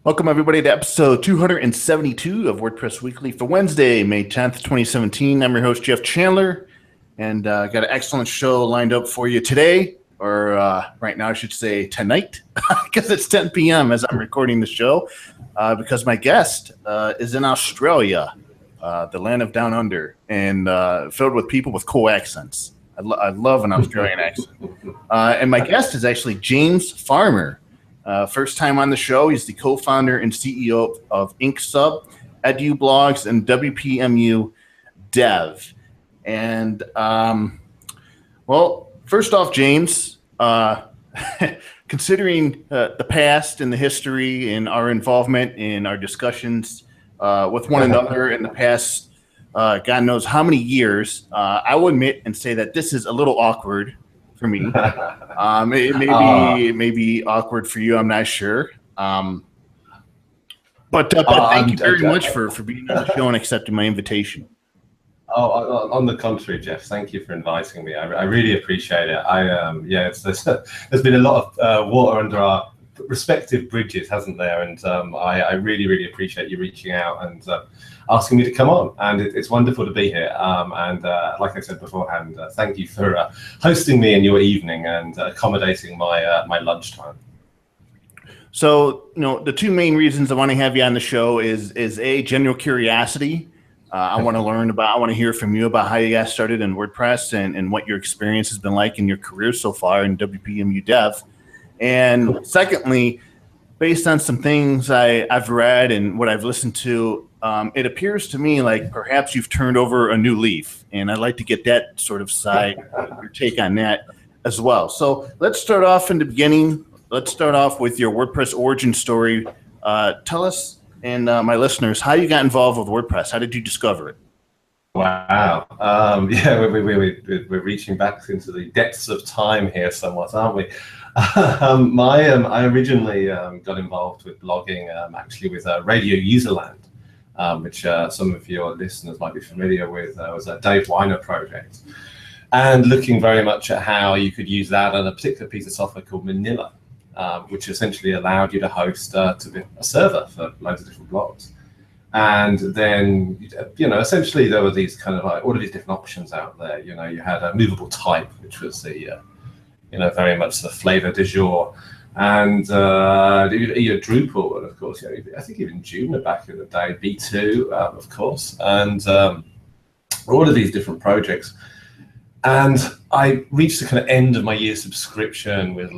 Welcome, everybody, to episode 272 of WordPress Weekly for Wednesday, May 10th, 2017. I'm your host, Jeff Chandler, and got an excellent show lined up for you today, or right now, I should say tonight, because it's 10 p.m. as I'm recording the show, because my guest is in Australia, the land of down under, and filled with people with cool accents. I love an Australian accent. And my guest is actually James Farmer. First time on the show, he's the co-founder and CEO of InkSub, EduBlogs, and WPMU Dev. And, well, first off, James, considering the past and the history and our involvement in our discussions with one another in the past, God knows how many years, I will admit and say that this is a little awkward for me. It may be awkward for you. I'm not sure. But thank you very much for being on the show and accepting my invitation. Oh, on the contrary, Jeff, thank you for inviting me. I really appreciate it. There's been a lot of water under our respective bridges, hasn't there? And I really, really appreciate you reaching out and asking me to come on. And it's wonderful to be here. Like I said beforehand, thank you for hosting me in your evening and accommodating my lunchtime. So, the two main reasons I want to have you on the show is a general curiosity. I want to hear from you about how you got started in WordPress and what your experience has been like in your career so far in WPMU Dev. And secondly, based on some things I've read and what I've listened to, it appears to me like perhaps you've turned over a new leaf. And I'd like to get that sort of side, your take on that as well. So let's start off in the beginning. Let's start off with your WordPress origin story. Tell us and my listeners how you got involved with WordPress. How did you discover it? Wow. We're reaching back into the depths of time here somewhat, aren't we? I originally got involved with blogging actually with Radio Userland, which some of your listeners might be familiar with. Was a Dave Weiner project. And looking very much at how you could use that on a particular piece of software called Manila, which essentially allowed you to host a server for loads of different blogs. And then, essentially there were these kind of like all of these different options out there. You had a movable type, which was the, very much the flavor du jour. And Drupal, and of course, I think even Joomla back in the day, V2, of course, and all of these different projects. And I reached the kind of end of my year subscription with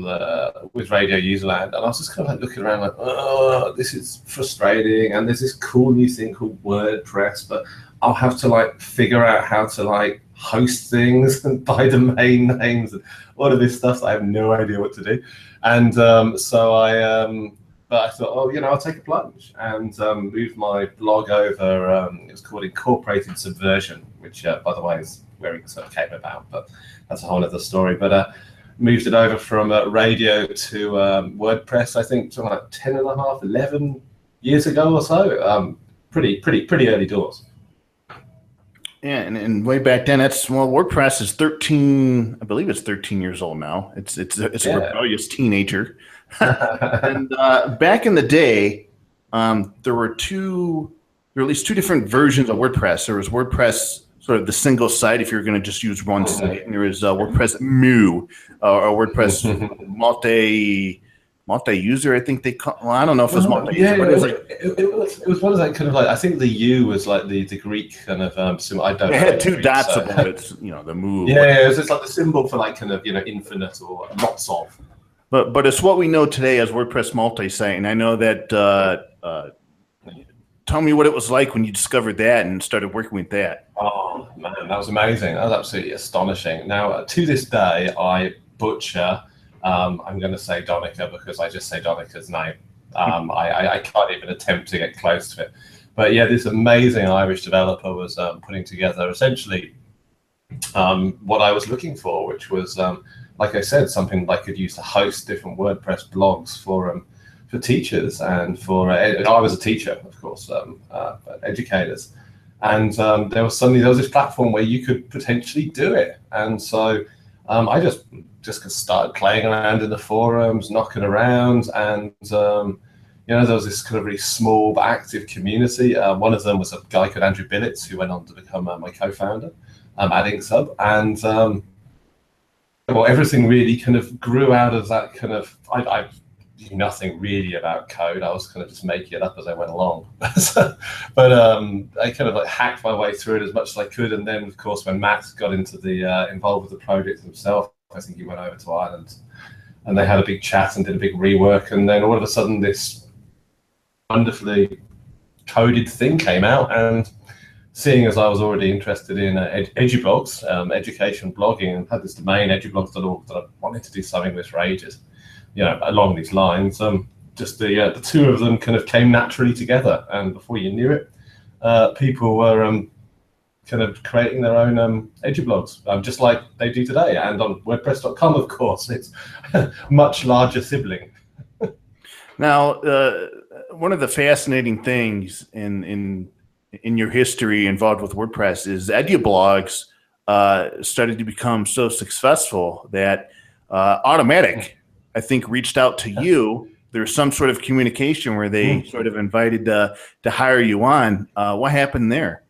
Radio Userland, and I was just kind of like looking around like, oh, this is frustrating, and there's this cool new thing called WordPress, but I'll have to like figure out how to like host things and buy domain names and all of this stuff. So I have no idea what to do, and but I thought, I'll take a plunge and moved my blog over. It was called Incorporated Subversion, which, by the way, is where it sort of came about, but that's a whole other story. But moved it over from radio to WordPress, I think, something like 10 and a half, 11 years ago or so. Pretty early doors. Yeah, and way back then, WordPress is 13. I believe it's 13 years old now. It's a rebellious teenager. And back in the day, there were at least two different versions of WordPress. There was WordPress, sort of the single site, if you're going to just use one site, and there is WordPress Mu or WordPress multi-user. I think they call. Well, I don't know if it's multi-user, but it was one of that kind of like. I think the U was like the Greek kind of symbol. I don't know. It had two dots above it. The Mu. Yeah, it was just like the symbol for like kind of infinite or lots of. But it's what we know today as WordPress multi-site, and I know that. Tell me what it was like when you discovered that and started working with that. Oh man, that was amazing. That was absolutely astonishing. Now, to this day, I butcher. I'm going to say Donica because I just say Donica's name. I can't even attempt to get close to it. But yeah, this amazing Irish developer was putting together essentially what I was looking for, which was, like I said, something I could use to host different WordPress blogs for teachers and for I was a teacher, of course, but educators, and there was this platform where you could potentially do it, and so I just started playing around in the forums, knocking around, and there was this kind of really small but active community. One of them was a guy called Andrew Billets, who went on to become my co-founder at InkSub, and well, everything really kind of grew out of that kind of. I knew nothing really about code. I was kind of just making it up as I went along. But I kind of like hacked my way through it as much as I could, and then of course when Matt got into the involved with the project himself, I think he went over to Ireland, and they had a big chat and did a big rework, and then all of a sudden this wonderfully coded thing came out. And seeing as I was already interested in edublogs, education blogging, and had this domain edublogs.org that I wanted to do something with for ages, along these lines, just the two of them kind of came naturally together, and before you knew it, people were kind of creating their own edublogs, just like they do today, and on WordPress.com, of course, it's a much larger sibling. Now, one of the fascinating things in your history involved with WordPress is edublogs started to become so successful that Automattic, I think, reached out to you. There's some sort of communication where they sort of invited to hire you on. What happened there?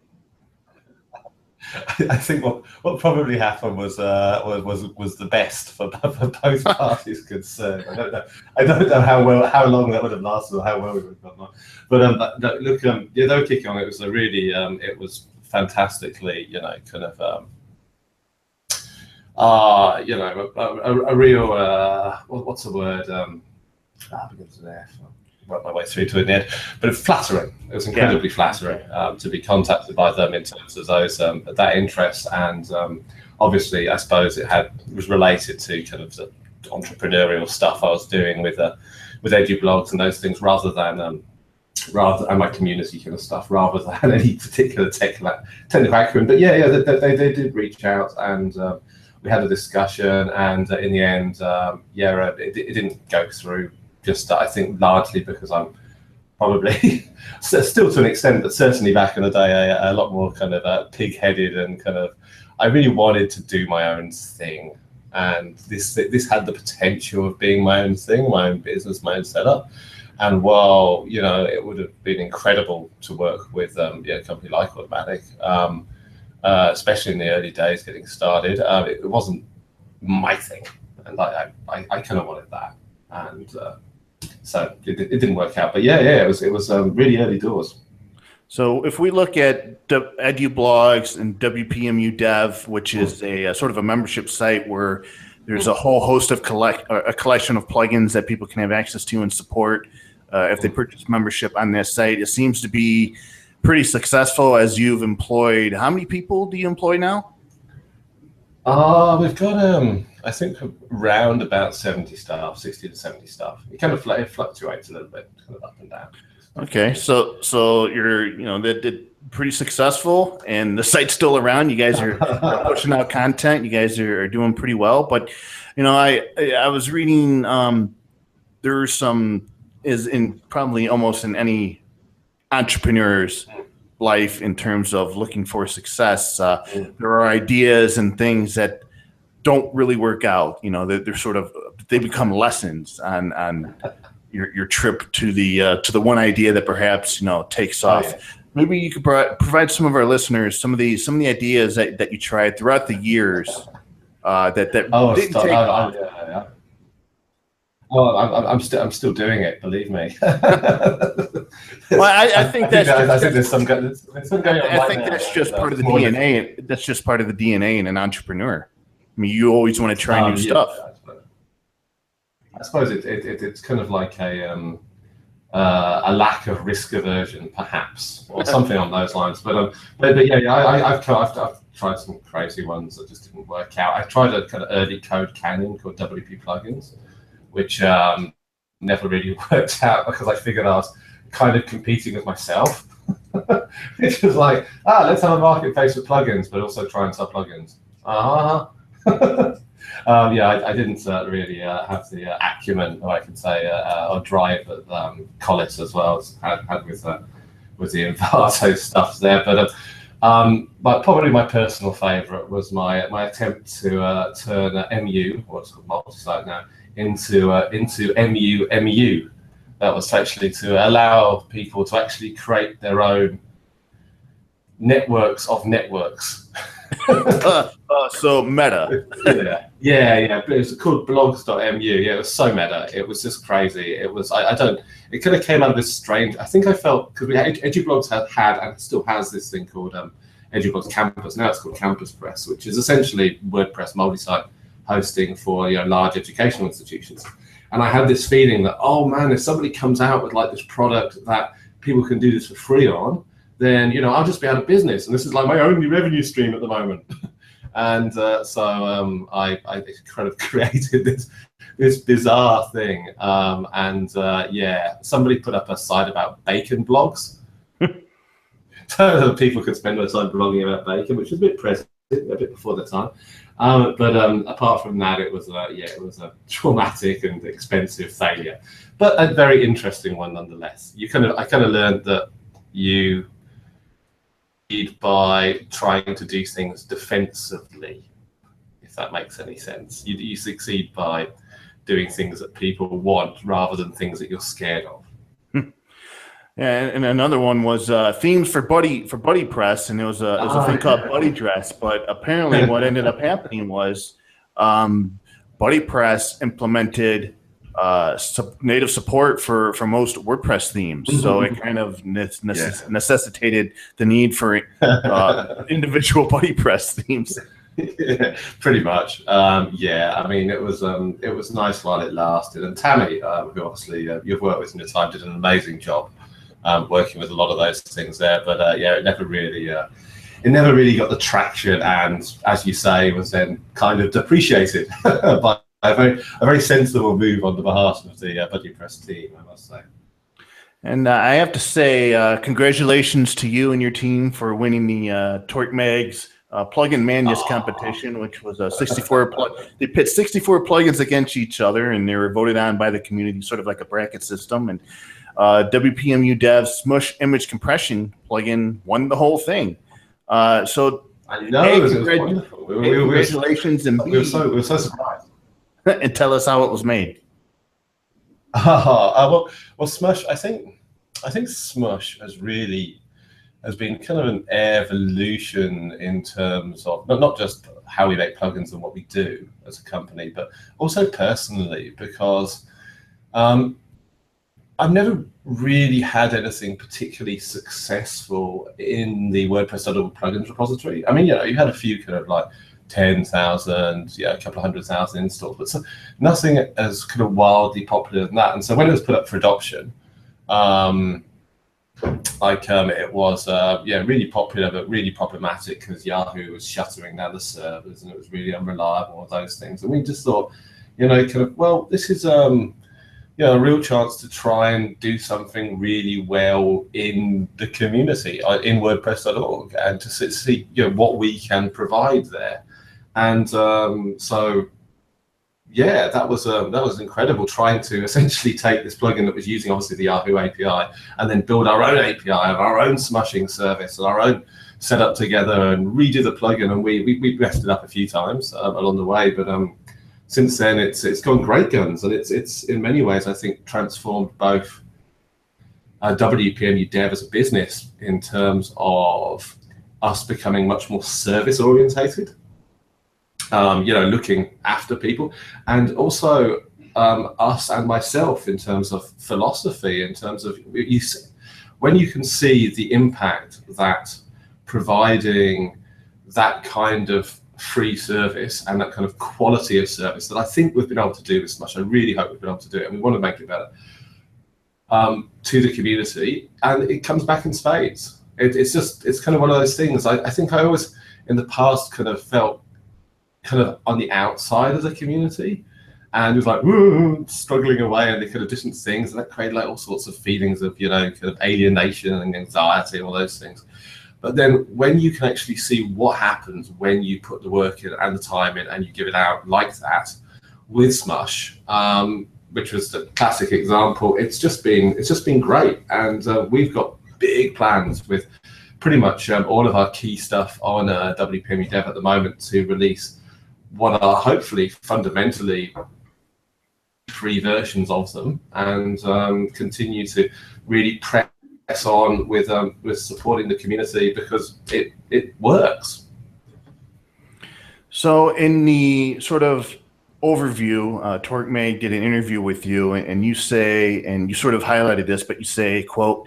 I think what probably happened was the best for both parties concerned. I don't know how long that would have lasted or how well we would have gotten on. But look, they were kicking on. It was a really it was fantastically, kind of a real what's the word? Begins with F. Work my way through to it in the end, but flattering. It was incredibly flattering to be contacted by them in terms of those that interest, and obviously, I suppose it was related to kind of the entrepreneurial stuff I was doing with edublogs and those things, rather than and my community kind of stuff, rather than any particular technical acumen. But they did reach out, and we had a discussion, and in the end, it didn't go through. Just I think largely because I'm probably still to an extent, but certainly back in the day, a lot more kind of pig-headed, and kind of I really wanted to do my own thing, and this had the potential of being my own thing, my own business, my own setup. And while it would have been incredible to work with a company like Automattic, especially in the early days getting started, it wasn't my thing, and I kind of wanted that, and so it didn't work out. But it was really early doors. So if we look at edublogs and WPMU Dev, which is a sort of a membership site where there's a whole host of a collection of plugins that people can have access to and support if they purchase membership on this site, it seems to be pretty successful. As you've employed, how many people do you employ now? We've got I think around about 70 staff, 60 to 70 staff. It kind of fluctuates a little bit, kind of up and down. Okay, so you're they're pretty successful, and the site's still around. You guys are pushing out content. You guys are doing pretty well. But I was reading there's some is in probably almost in any entrepreneur's life in terms of looking for success. There are ideas and things that don't really work out. They're sort of they become lessons on your trip to the one idea that perhaps takes off. Yeah. Maybe you could provide some of our listeners some of the ideas that you tried throughout the years that didn't take off. Yeah. Well, I'm still doing it. Believe me. Well, I think there's some going on. I think that's just part of the DNA. That's just part of the DNA in an entrepreneur. I mean, you always want to try new stuff. I suppose it's kind of like a lack of risk aversion, perhaps, or something on those lines. But I've tried some crazy ones that just didn't work out. I tried a kind of early code canyon called WP Plugins, which never really worked out because I figured I was kind of competing with myself. Which was like, let's have a marketplace with plugins, but also try and sell plugins. I didn't really have the acumen, or I can say, or drive that Collis as well as had with the Envato stuff there. But probably my personal favourite was my attempt to turn MU, what's called multi-site now, into MU. That was actually to allow people to actually create their own networks of networks. So meta. yeah. But it was called blogs.mu. Yeah, it was so meta. It was just crazy. It was, it kind of came out of this strange, I think I felt, because we had, EduBlogs had and still has this thing called EduBlogs Campus. Now it's called Campus Press, which is essentially WordPress multi-site hosting for large educational institutions. And I had this feeling that, oh man, if somebody comes out with like this product that people can do this for free on, then I'll just be out of business, and this is like my only revenue stream at the moment. And so I kind of created this bizarre thing, somebody put up a site about bacon blogs, so that people could spend their time blogging about bacon, which was a bit prescient, a bit before the time. But apart from that, it was a traumatic and expensive failure, but a very interesting one nonetheless. I kind of learned that you by trying to do things defensively, if that makes any sense. You succeed by doing things that people want rather than things that you're scared of. And another one was themes for Buddy Press, and it was a thing called Buddy Dress. But apparently, what ended up happening was Buddy Press implemented native support for most WordPress themes, so it kind of necessitated the need for individual Buddy Press themes. Yeah, pretty much. I mean, it was nice while it lasted. And Tammy, who obviously you've worked with in your time, did an amazing job working with a lot of those things there. But it never really got the traction, and as you say, was then kind of depreciated by a very sensible move on the behalf of the Buddy Press team, I must say. And I have to say, congratulations to you and your team for winning the TorqueMags Plugin Madness competition, which was a 64. They pit 64 plugins against each other, and they were voted on by the community, sort of like a bracket system. And WPMU Dev Smush Image Compression plugin won the whole thing. So I know, it was wonderful. Congratulations, and we were so surprised. And tell us how it was made. Well, Smush. I think Smush has been kind of an evolution in terms of not just how we make plugins and what we do as a company, but also personally, because I've never really had anything particularly successful in the WordPress.org plugins repository. I mean, you had a few kind of like 10,000, a couple of 100,000 installs, but nothing as kind of wildly popular than that. And so when it was put up for adoption, it was really popular, but really problematic because Yahoo was shuttering down the servers, and it was really unreliable, all those things. And we just thought, this is a real chance to try and do something really well in the community, in WordPress.org, and to see what we can provide there. And that was incredible, trying to essentially take this plugin that was using obviously the Yahoo API and then build our own API and our own smushing service and our own setup together and redo the plugin. And we messed it up a few times along the way, but since then it's gone great guns, and it's in many ways, I think, transformed both WPMU Dev as a business in terms of us becoming much more service orientated, looking after people, and also us and myself in terms of philosophy, in terms of when you can see the impact that providing that kind of free service and that kind of quality of service that I think we've been able to do this much. I really hope we've been able to do it, and we want to make it better to the community, and it comes back in spades. It's kind of one of those things. I think I always in the past kind of felt kind of on the outside of the community, and it was like struggling away and the kind of different things, and that created like all sorts of feelings of kind of alienation and anxiety and all those things. But then when you can actually see what happens when you put the work in and the time in and you give it out like that with Smush, which was the classic example, it's just been great. And we've got big plans with pretty much all of our key stuff on WPMU Dev at the moment to release what are hopefully fundamentally free versions of them, and continue to really press on with supporting the community, because it works. So in the sort of overview, Torque did an interview with you, and you say, and you sort of highlighted this, but you say, quote,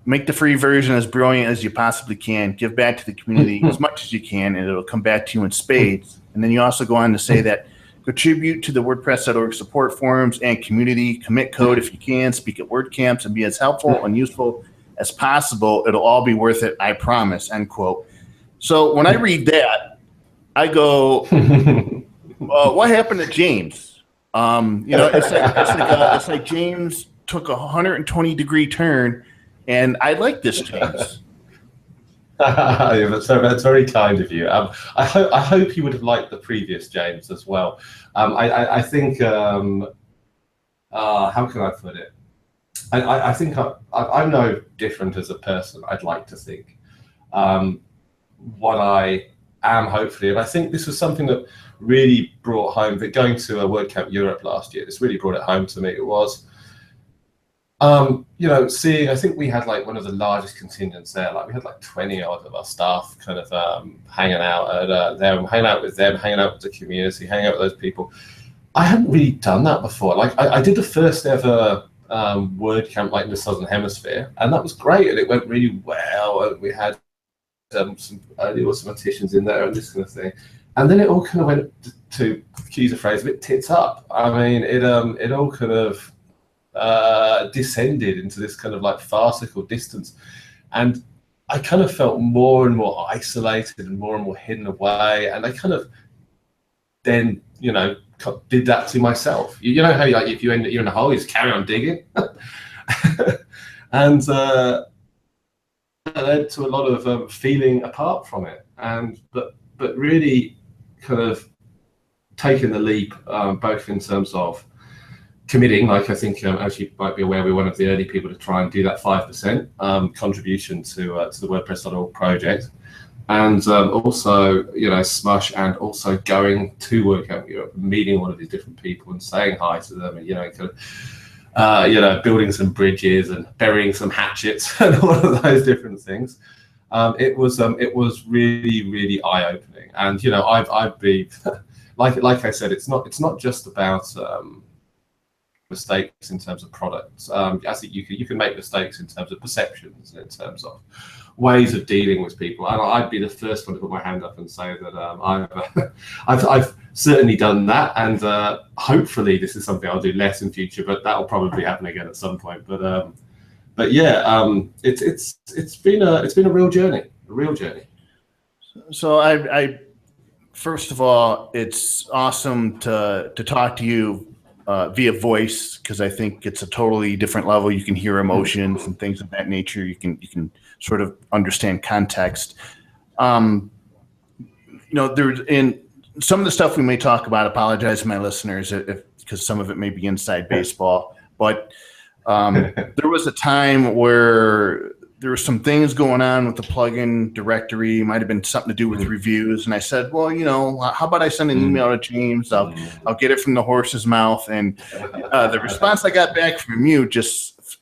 make the free version as brilliant as you possibly can, give back to the community as much as you can, and it'll come back to you in spades. And then you also go on to say that contribute to the WordPress.org support forums and community, commit code if you can, speak at WordCamps, and be as helpful and useful as possible. It'll all be worth it, I promise, end quote. So when I read that, I go, what happened to James? It's like James took a 120-degree turn, and I like this James. That's very kind of you. I hope you would have liked the previous James as well. I think, how can I put it? I think I'm no different as a person, I'd like to think. What I am, hopefully, and I think this was something that really brought home, that going to a WordCamp Europe last year, this really brought it home to me. It was, seeing, I think we had like one of the largest contingents there. Like we had like 20 odd of our staff kind of hanging out at them, hanging out with them, hanging out with the community, hanging out with those people. I hadn't really done that before. Like I did the first ever WordCamp like in the Southern Hemisphere, and that was great, and it went really well. And we had some mathematicians in there and this kind of thing. And then it all kind of went, to use a phrase, a bit tits up. I mean, it all kind of descended into this kind of like farcical distance, and I kind of felt more and more isolated and more hidden away. And I kind of then did that to myself. You know how like if you're in a hole, you just carry on digging. And that led to a lot of feeling apart from it, and but really kind of taking the leap, both in terms of committing, like I think, as you might be aware, we're one of the early people to try and do that 5% contribution to the WordPress.org project, and also Smush, and also going to WordCamp Europe, meeting all of these different people and saying hi to them, and kind of building some bridges and burying some hatchets and all of those different things. It was really eye-opening, and I've been like I said, it's not just about mistakes in terms of products. I think you can make mistakes in terms of perceptions, in terms of ways of dealing with people, and I'd be the first one to put my hand up and say that I've certainly done that, and hopefully this is something I'll do less in future, but that'll probably happen again at some point. But yeah, it's been a real journey, So I first of all, it's awesome to talk to you via voice, because I think it's a totally different level. You can hear emotions and things of that nature. You can sort of understand context. There's in some of the stuff we may talk about. Apologize to my listeners because some of it may be inside baseball, but there was a time where there were some things going on with the plugin directory. Might have been something to do with reviews. And I said, well, how about I send an email to James? I'll get it from the horse's mouth. And the response I got back from you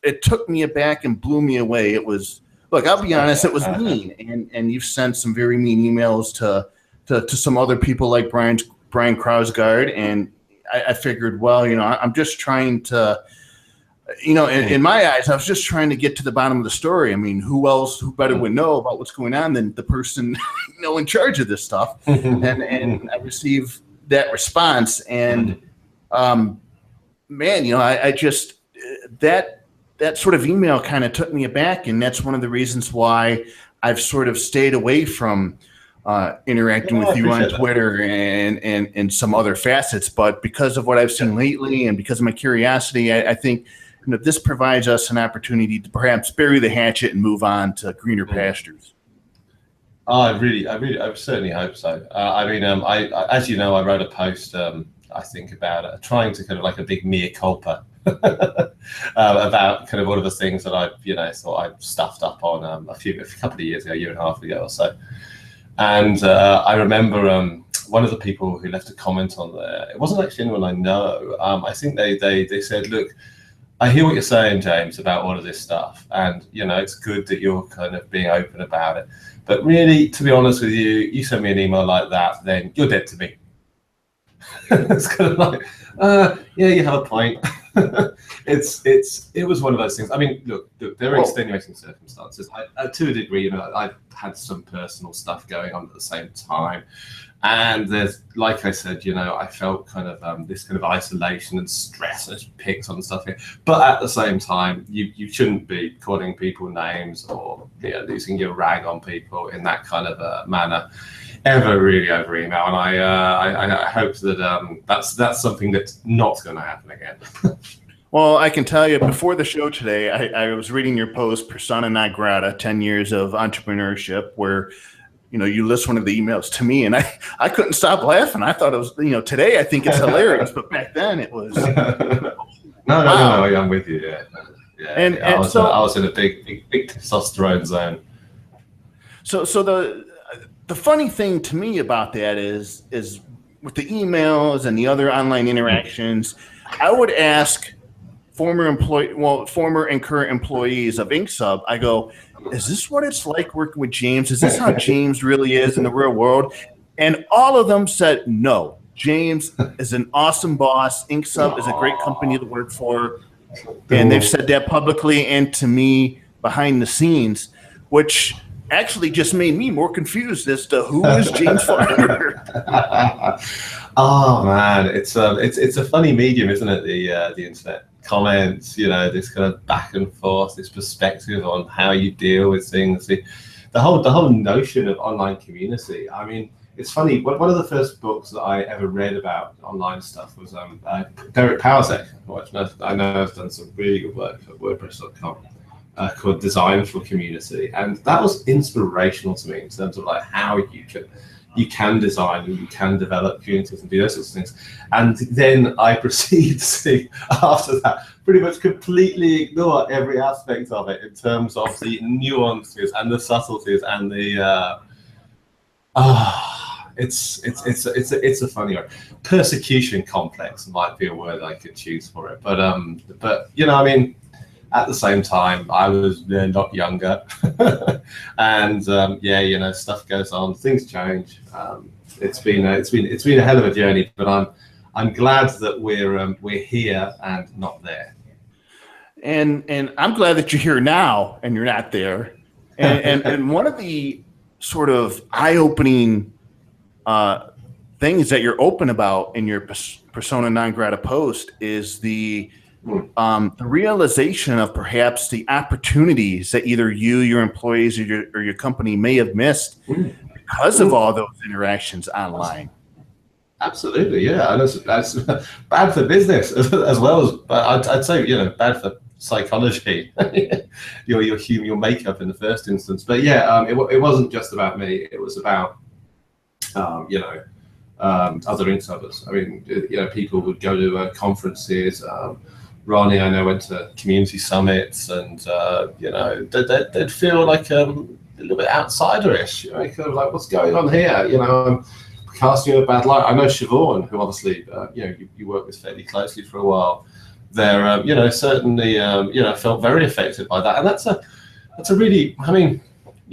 it took me aback and blew me away. It was, look, I'll be honest, it was mean. And you've sent some very mean emails to some other people like Brian Krausgard. And I figured, well, I'm just trying to, in my eyes, I was just trying to get to the bottom of the story. I mean, who better would know about what's going on than the person, in charge of this stuff? And I received that response, and man, I just that sort of email kind of took me aback, and that's one of the reasons why I've sort of stayed away from interacting with you on Twitter and some other facets. But because of what I've seen lately, and because of my curiosity, I think this provides us an opportunity to perhaps bury the hatchet and move on to greener pastures. I certainly hope so. I as you know, I wrote a post, I think, about trying to kind of like a big mea culpa about kind of all of the things that I thought I'd stuffed up on a couple of years ago, a year and a half ago or so. And I remember one of the people who left a comment on there, it wasn't actually anyone I know. I think they said, look, I hear what you're saying, James, about all of this stuff. And, it's good that you're kind of being open about it. But really, to be honest with you, you send me an email like that, then you're dead to me. It's kind of like, yeah, you have a point. It was one of those things. I mean, look, there are extenuating circumstances. To a degree, I've had some personal stuff going on at the same time. And there's, like I said, I felt kind of this kind of isolation and stress and picked on stuff here. But at the same time, you shouldn't be calling people names or losing your rag on people in that kind of a manner ever really over email. And I hope that that's something that's not going to happen again. Well, I can tell you, before the show today, I was reading your post, Persona Non Grata, 10 years of entrepreneurship, where you list one of the emails to me, and I couldn't stop laughing. I thought it was, today I think it's hilarious, but back then it was. No, I'm with you. Yeah. And I so I was in a big testosterone zone. So the funny thing to me about that is with the emails and the other online interactions, I would ask former and current employees of InkSub, I go, is this what it's like working with James? Is this how James really is in the real world? And all of them said, no, James is an awesome boss. InkSub is a great company to work for. And they've said that publicly and to me behind the scenes, which actually just made me more confused as to who is James Farmer. Oh man, it's a funny medium, isn't it? The internet comments, this kind of back and forth, this perspective on how you deal with things, the whole notion of online community. I mean, it's funny. One of the first books that I ever read about online stuff was Derek Powazek. I know has done some really good work at WordPress.com. Called Design for Community, and that was inspirational to me in terms of like how you can design and you can develop communities and do those sorts of things. And then I proceed to, after that, pretty much completely ignore every aspect of it in terms of the nuances and the subtleties and the it's a funny word. Persecution complex might be a word I could choose for it, but I mean, at the same time, I was a lot younger, and stuff goes on, things change. It's been a hell of a journey, but I'm glad that we're here and not there. And I'm glad that you're here now and you're not there. And one of the sort of eye-opening things that you're open about in your Persona Non Grata post is the realization of perhaps the opportunities that either you, your employees, or your company may have missed because of all those interactions online. Absolutely, yeah. And that's bad for business as well as, I'd say, bad for psychology, your makeup in the first instance. But yeah, it wasn't just about me. It was about, other InkSubbers. I mean, people would go to conferences. Ronnie, I know, went to community summits, and they'd feel like a little bit outsiderish. Kind of like, what's going on here? I'm casting you a bad light. I know Siobhan, who obviously you worked with fairly closely for a while. They're certainly felt very affected by that, and that's a really, I mean,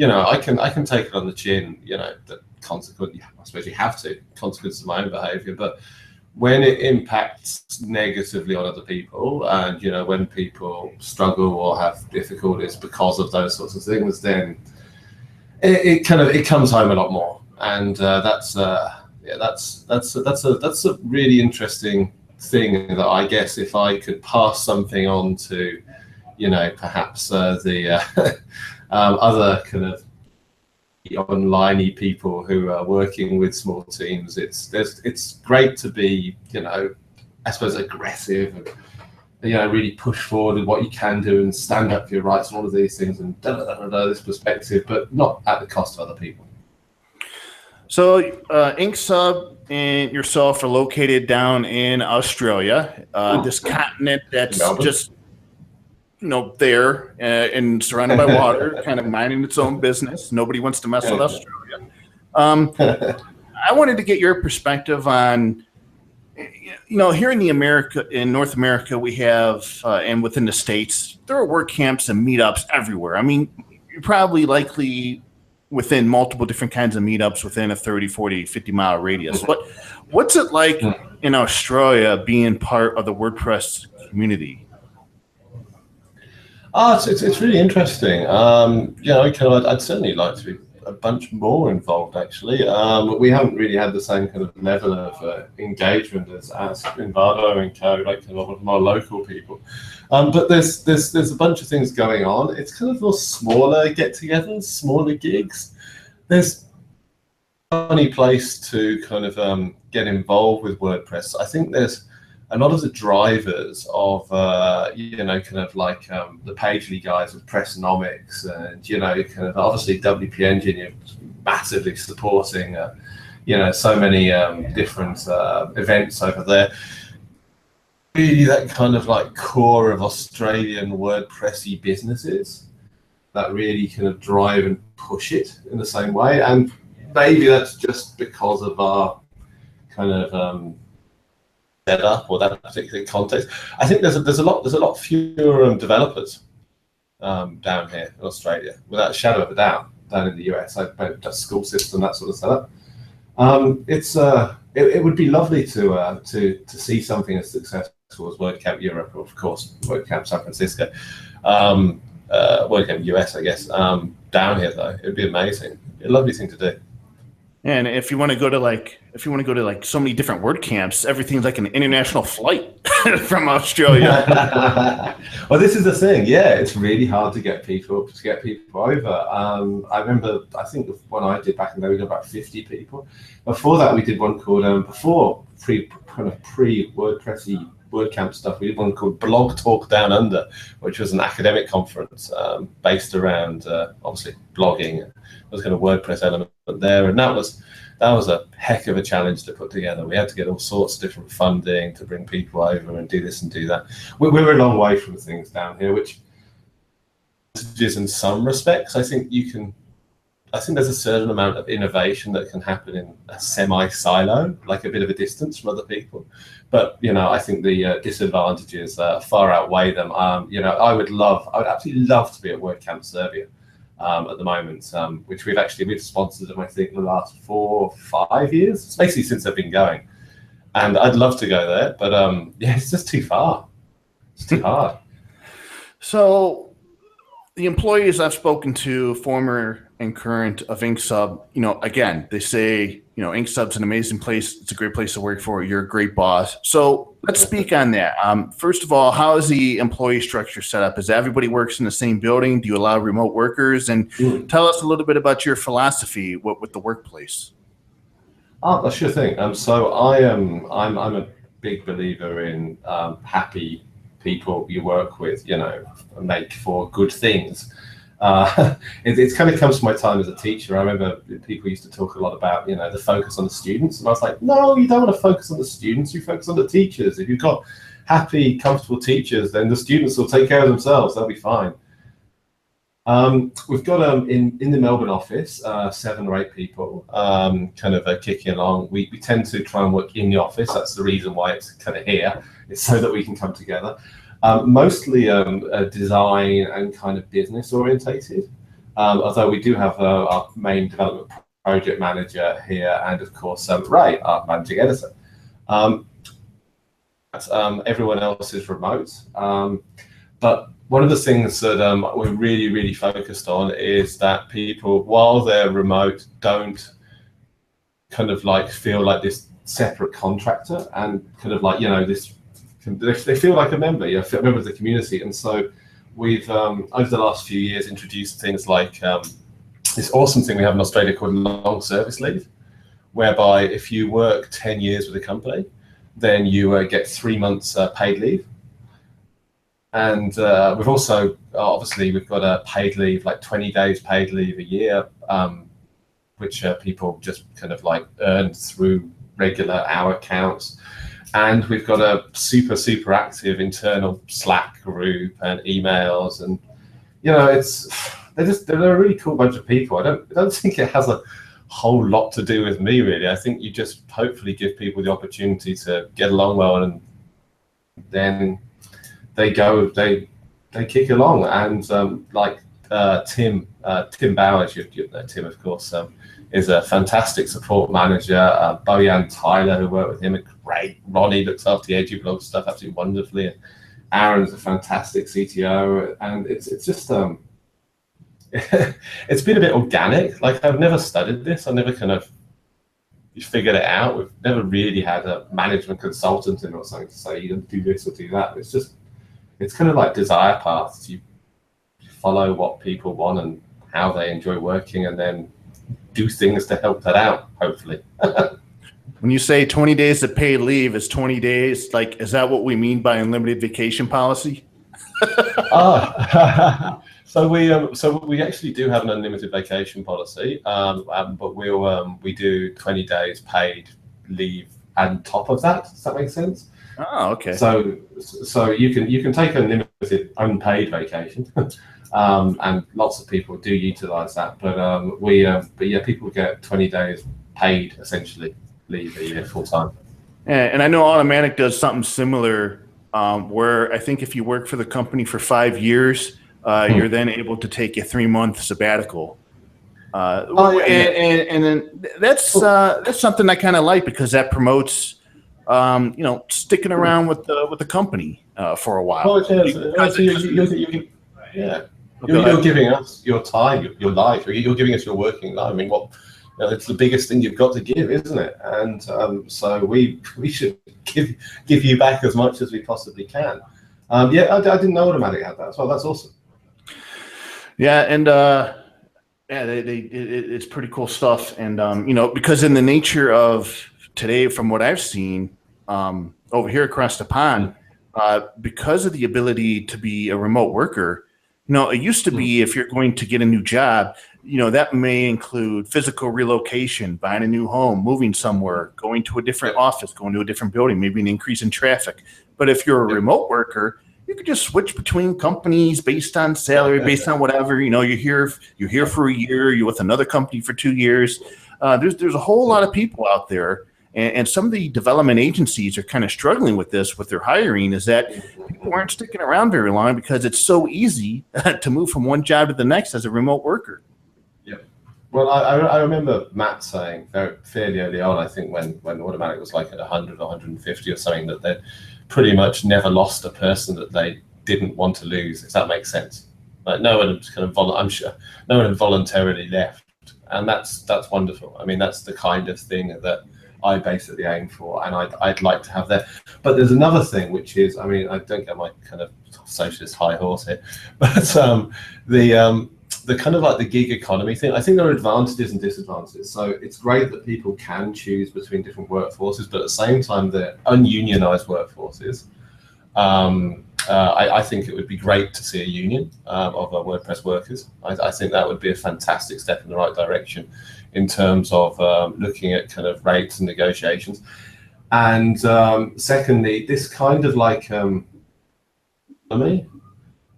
I can take it on the chin. That consequently, I suppose you have to consequences of my own behaviour, but when it impacts negatively on other people, and when people struggle or have difficulties because of those sorts of things, then it comes home a lot more, and that's a really interesting thing that I guess if I could pass something on to, perhaps the other kind of online-y people who are working with small teams, it's great to be, I suppose, aggressive and really push forward with what you can do and stand up for your rights and all of these things and this perspective, but not at the cost of other people. So InkSub and yourself are located down in Australia, this continent that's Melbourne. Just there and surrounded by water, kind of minding its own business. Nobody wants to mess with Australia. I wanted to get your perspective on, here in North America, we have, and within the States, there are WordCamps and meetups everywhere. I mean, you're probably likely within multiple different kinds of meetups within a 30, 40, 50-mile radius. What's it like in Australia being part of the WordPress community? It's really interesting. I'd certainly like to be a bunch more involved, actually. We haven't really had the same kind of level of engagement as Envato and Co, like kind of a lot of more local people. But there's a bunch of things going on. It's kind of more smaller get-togethers, smaller gigs. There's a funny place to kind of get involved with WordPress. I think there's a lot of the drivers of, kind of like the Pagely guys with Pressnomics and, kind of obviously WP Engine, you're massively supporting, so many different events over there. Really that kind of like core of Australian WordPressy businesses that really kind of drive and push it in the same way. And maybe that's just because of our kind of setup or that particular context. I think there's a lot fewer developers down here in Australia, without a shadow of a doubt, than in the US. Just school system, that sort of setup. It would be lovely to see something as successful as WordCamp Europe, or of course WordCamp San Francisco, WordCamp US, I guess. Down here though, it'd be amazing. It'd be a lovely thing to do. And if you want to go to so many different WordCamps, everything's like an international flight from Australia. Well, this is the thing. Yeah, it's really hard to get people over. I remember, I think when I did back in the day, we got about 50 people. Before that, we did one called pre-WordPressy WordCamp stuff. We did one called Blog Talk Down Under, which was an academic conference based around obviously blogging. There was kind of WordPress element there, and that was a heck of a challenge to put together. We had to get all sorts of different funding to bring people over and do this and do that. We're a long way from things down here, which is in some respects. I think there's a certain amount of innovation that can happen in a semi-silo, like a bit of a distance from other people. But, I think the disadvantages far outweigh them. I would absolutely love to be at WordCamp Serbia at the moment, which we've sponsored them, I think, in the last 4 or 5 years. It's basically since they've been going. And I'd love to go there, but it's just too far. It's too hard. So the employees I've spoken to, former and current of InkSub, again, they say, InkSub's an amazing place. It's a great place to work for. You're a great boss. So let's speak on that. First of all, how is the employee structure set up? Is everybody works in the same building? Do you allow remote workers? And tell us a little bit about your philosophy with the workplace. Oh, sure thing. So I'm a big believer in happy people you work with, make for good things. It kind of comes from my time as a teacher. I remember people used to talk a lot about, the focus on the students. And I was like, no, you don't want to focus on the students. You focus on the teachers. If you've got happy, comfortable teachers, then the students will take care of themselves. They'll be fine. We've got in the Melbourne office 7 or 8 people kicking along. We tend to try and work in the office. That's the reason why it's kind of here. It's so that we can come together. Mostly design and kind of business orientated, although we do have our main development project manager here, and of course Ray, our managing editor. Everyone else is remote, but one of the things that we're really, really focused on is that people, while they're remote, don't kind of like feel like this separate contractor and kind of like, this. They feel like a member, a member of the community. And so we've, over the last few years, introduced things like this awesome thing we have in Australia called long service leave, whereby if you work 10 years with a company, then you get 3 months paid leave. And we've also, obviously, we've got a paid leave, like 20 days paid leave a year, which people just kind of like earn through regular hour counts. And we've got a super, super active internal Slack group and emails, and they're a really cool bunch of people. I don't think it has a whole lot to do with me, really. I think you just hopefully give people the opportunity to get along well, and then they kick along. And like Tim Bowers, you know Tim, of course, is a fantastic support manager. Bojan Tyler, who worked with him, is great. Ronnie looks after the EduBlog stuff absolutely wonderfully. And Aaron's a fantastic CTO, and it's just it's been a bit organic. Like, I've never studied this. I never kind of figured it out. We've never really had a management consultant in or something to say, you don't do this or do that. It's kind of like desire paths. You follow what people want and how they enjoy working, and then do things to help that out, hopefully. When you say 20 days of paid leave, is 20 days, like, is that what we mean by unlimited vacation policy? So we actually do have an unlimited vacation policy, but we do 20 days paid leave on top of that. Does that make sense? Oh, okay. So you can take unlimited unpaid vacation, and lots of people do utilize that. But yeah, people get 20 days paid essentially leave a year full time. And I know Automattic does something similar, where I think if you work for the company for 5 years, you're then able to take a 3-month sabbatical. And then that's something I kind of like, because that promotes sticking around with the company for a while. You're giving us your time, your life. You're giving us your working life. I mean, it's the biggest thing you've got to give, isn't it? And so we should give you back as much as we possibly can. I didn't know Automattic had that as well. That's awesome. Yeah, and it's pretty cool stuff. And because in the nature of today, from what I've seen over here across the pond, because of the ability to be a remote worker, it used to be, if you're going to get a new job, that may include physical relocation, buying a new home, moving somewhere, going to a different office, going to a different building, maybe an increase in traffic. But if you're a remote worker, you could just switch between companies based on salary, based on whatever. You're here for a year, you're with another company for 2 years. There's a whole lot of people out there. And some of the development agencies are kind of struggling with this, with their hiring, is that people aren't sticking around very long because it's so easy to move from one job to the next as a remote worker. Yeah. Well, I remember Matt saying fairly early on, I think when Automattic was like at 100 or 150 or something, that they'd pretty much never lost a person that they didn't want to lose, if that makes sense. Like, no one had I'm sure no one had voluntarily left. And that's wonderful. I mean, that's the kind of thing that I basically aim for, and I'd like to have that. But there's another thing, which is, I mean, I don't get my kind of socialist high horse here, but the kind of like the gig economy thing, I think there are advantages and disadvantages. So it's great that people can choose between different workforces, but at the same time, the ununionized workforces, I think it would be great to see a union of WordPress workers. I think that would be a fantastic step in the right direction in terms of looking at kind of rates and negotiations. And secondly, this kind of like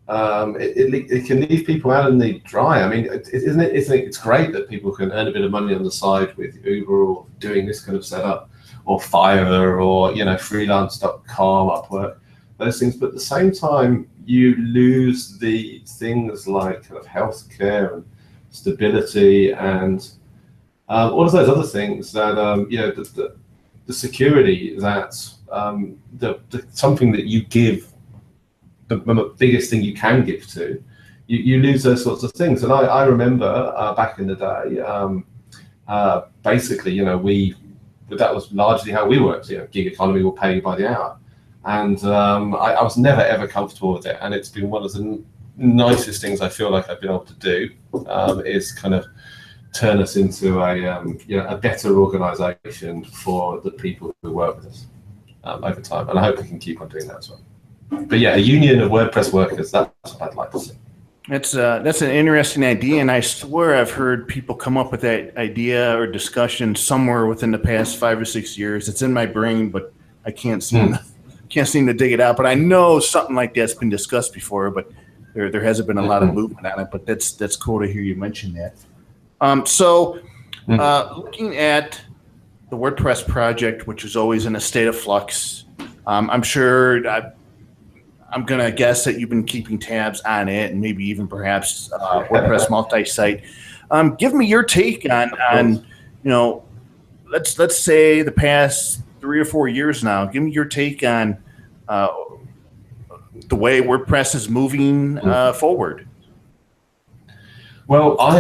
it can leave people out in the dry. I mean, it's great that people can earn a bit of money on the side with Uber or doing this kind of setup, or Fiverr, or freelance.com, Upwork, those things. But at the same time, you lose the things like kind of healthcare and stability and all of those other things that the security that something that you give, the biggest thing you can give to, you lose those sorts of things. And I remember back in the day, basically, that was largely how we worked. Gig economy will pay you by the hour, and I was never ever comfortable with it. And it's been one of the nicest things I feel like I've been able to do, is kind of turn us into a better organization for the people who work with us over time. And I hope we can keep on doing that as well. But yeah, a union of WordPress workers, that's what I'd like to see. That's an interesting idea, and I swear I've heard people come up with that idea or discussion somewhere within the past 5 or 6 years. It's in my brain, but I can't seem to dig it out. But I know something like that's been discussed before, but there hasn't been a lot of movement on it. But that's cool to hear you mention that. So Looking at the WordPress project, which is always in a state of flux, I'm sure I'm going to guess that you've been keeping tabs on it, and maybe even perhaps WordPress multi-site. Give me your take on let's say the past 3 or 4 years now. Give me your take on the way WordPress is moving forward. Well, I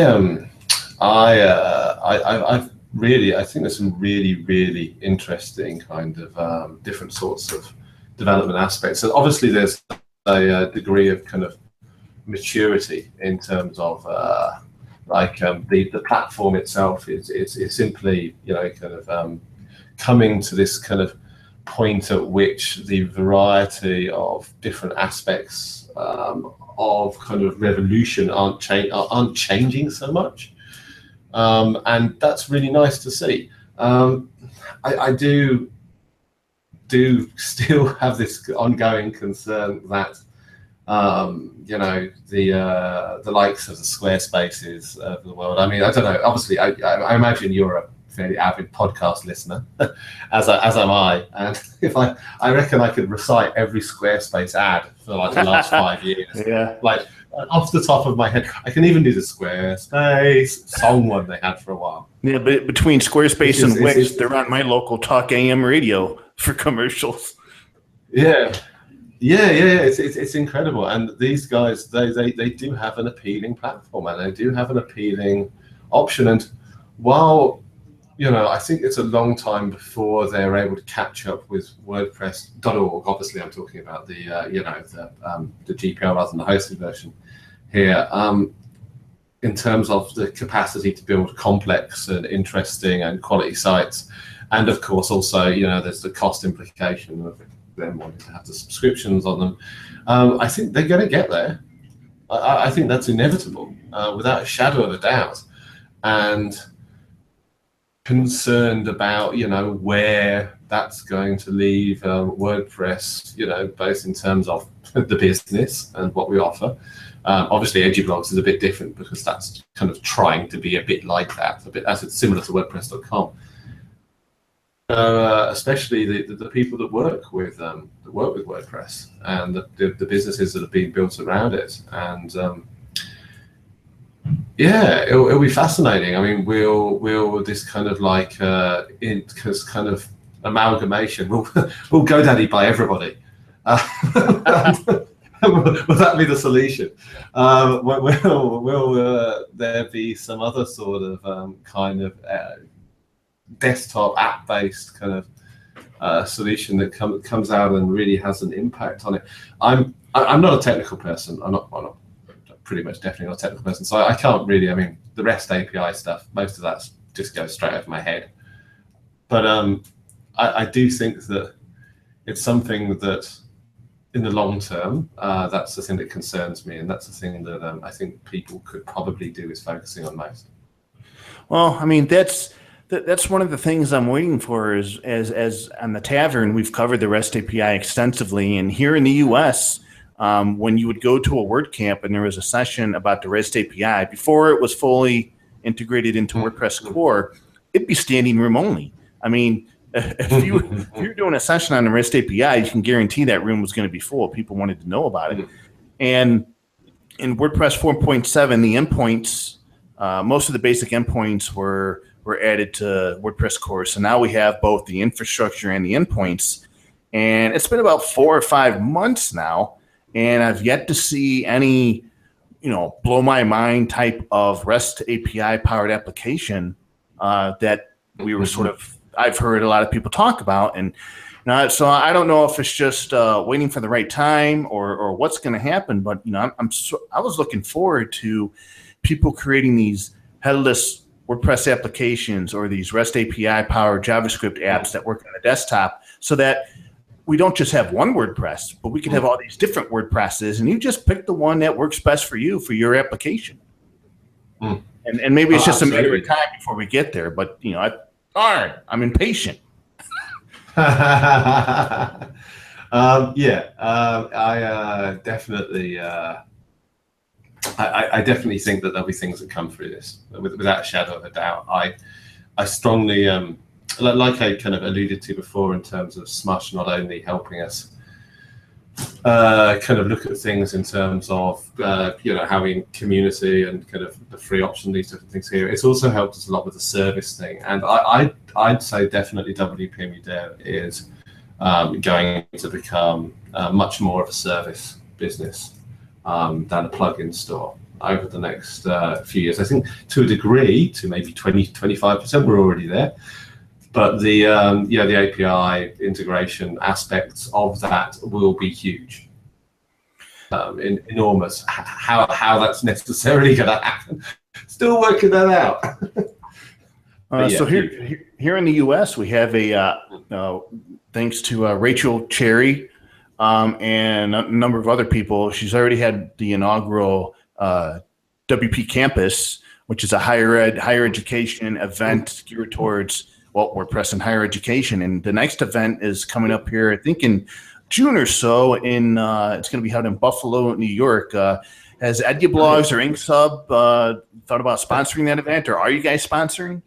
think there's some really interesting kind of different sorts of development aspects. And obviously there's a degree of kind of maturity in terms of the platform itself is simply, kind of coming to this kind of point at which the variety of different aspects of kind of revolution aren't changing so much. And that's really nice to see. I do still have this ongoing concern that the likes of the Squarespaces of the world. I mean, I don't know. Obviously, I imagine you're a fairly avid podcast listener, as am I. And if I reckon I could recite every Squarespace ad for like the last 5 years. Yeah. Like off the top of my head, I can even do the Squarespace song one they had for a while. Yeah, but between Squarespace and Wix, they're on my local talk AM radio for commercials. Yeah. It's incredible, and these guys they do have an appealing platform, and they do have an appealing option. And while I think it's a long time before they're able to catch up with WordPress.org. Obviously, I'm talking about the GPL rather than the hosted version here. In terms of the capacity to build complex and interesting and quality sites, and of course also there's the cost implication of them wanting to have the subscriptions on them. I think they're going to get there. I think that's inevitable, without a shadow of a doubt. And concerned about where that's going to leave WordPress, both in terms of the business and what we offer. Obviously, EduBlogs is a bit different because that's kind of trying to be a bit like that, a bit as it's similar to WordPress.com. Especially the people that work with WordPress and the businesses that have been built around it, and it'll be fascinating. I mean, will this kind of like kind of amalgamation will GoDaddy buy everybody? Will that be the solution? Will there be some other sort of kind of desktop app-based kind of solution that comes out and really has an impact on it? I'm not a technical person. I'm not pretty much definitely not a technical person, so I can't really. I mean, the REST API stuff, most of that just goes straight over my head. But I do think that it's something that, in the long term, that's the thing that concerns me, and that's the thing that I think people could probably do is focusing on most. Well, I mean, that's one of the things I'm waiting for. Is as on the Tavern, we've covered the REST API extensively, and here in the U.S., when you would go to a WordCamp and there was a session about the REST API, before it was fully integrated into WordPress core, it'd be standing room only. I mean, if you're doing a session on the REST API, you can guarantee that room was going to be full. People wanted to know about it. And in WordPress 4.7, the endpoints, most of the basic endpoints were added to WordPress core. So now we have both the infrastructure and the endpoints. And it's been about 4 or 5 months now, and I've yet to see any, blow my mind type of REST API powered application that we were sort of, I've heard a lot of people talk about. And so I don't know if it's just waiting for the right time or what's going to happen. But I was looking forward to people creating these headless WordPress applications or these REST API powered JavaScript apps that work on a desktop, so that we don't just have one WordPress, but we can have all these different WordPresses, and you just pick the one that works best for you for your application. And maybe it's just a matter of time before we get there. But I'm impatient. I definitely I definitely think that there'll be things that come through this, without a shadow of a doubt. I strongly, like I kind of alluded to before, in terms of Smush not only helping us kind of look at things in terms of having community and kind of the free option, these different things here. It's also helped us a lot with the service thing, and I'd say definitely WPMU Dev is going to become much more of a service business than a plugin store over the next few years. I think to a degree, to maybe 20-25%, we're already there. But the API integration aspects of that will be huge, enormous. How that's necessarily going to happen, still working that out. So here in the U.S., we have thanks to Rachel Cherry and a number of other people. She's already had the inaugural WP Campus, which is a higher education event geared towards WordPress and higher education. And the next event is coming up here, I think in June or so. It's going to be held in Buffalo, New York. Has EduBlogs or InkSub thought about sponsoring that event, or are you guys sponsoring?